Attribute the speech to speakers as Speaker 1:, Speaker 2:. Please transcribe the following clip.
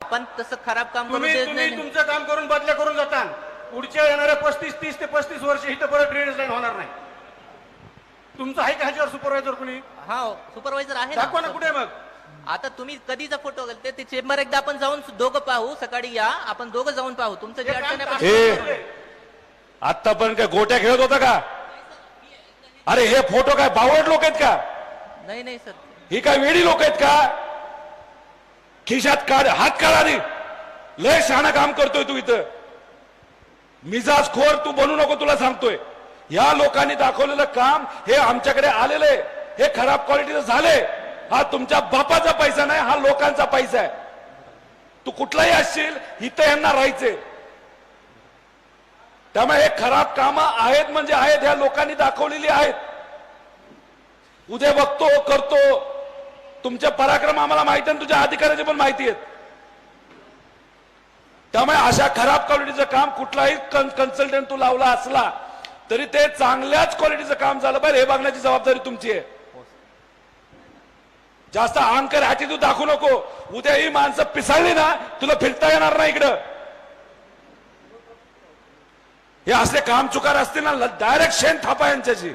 Speaker 1: आपण तसं खराब काम करू
Speaker 2: तुम्ही
Speaker 1: देत
Speaker 2: तुम्ही
Speaker 1: नाही.
Speaker 2: तुमचं काम करून बदल्या करून जाता. पुढच्या येणाऱ्या 30 ते 35 वर्ष इथं परत ड्रेनेज लाईन होणार नाही. तुमचं आहे का ह्याच्यावर सुपरवायझर कुणी?
Speaker 1: हा सुपरवायझर आहे
Speaker 2: दाखवा ना कुठे मग.
Speaker 1: आता तुम्ही कधीचा फोटो घालते ते चेंबर एकदा आपण जाऊन दोघं पाहू. सकाळी या आपण दोघं जाऊन पाहू तुमचं जे
Speaker 2: हे काम
Speaker 1: अडचण आहे
Speaker 2: तात्काळ
Speaker 1: आपण-
Speaker 3: आतापर्यंत काय गोट्या खेळत होता का? अरे हे फोटो काय बावड लोक आहेत का?
Speaker 1: नाही नाही सर
Speaker 3: ही काय वेडी लोक आहेत का? खिशात काढ हात काढा रे. लय शहाणा काम करतोय तू इथं. मिजाज खोर तू बनू नको तुला सांगतोय. या लोकांनी दाखवलेलं काम हे आमच्याकडे आलेले हे खराब क्वालिटीचं झाले. हा तुमच्या बापाचा पैसा नाही, हा लोकांचा पैसा आहे. तू कुठलाही असशील इथं यांना राहायचे. त्यामुळे हे खराब कामं आहेत म्हणजे आहेत, ह्या लोकांनी दाखवलेली आहेत. उद्या बघतो करतो. तुमचे पराक्रम आम्हाला माहिती आहे, तुझ्या अधिकाऱ्याचे पण माहिती आहेत. त्यामुळे अशा खराब क्वालिटीचं काम कुठलाही कन्सल्टंट तू लावला असला तरी ते चांगल्याच क्वालिटीचं काम झालं पाहिजे हे बघण्याची जबाबदारी तुमची आहे. जास्त अहंकार ॲटिट्यूड दाखवू नको. उद्या ही माणसं पिसाळली ना तुला फिरता येणार नाही इकडं. हे असले काम चुकार असतील ना डायरेक्ट शेण थापा यांच्याशी.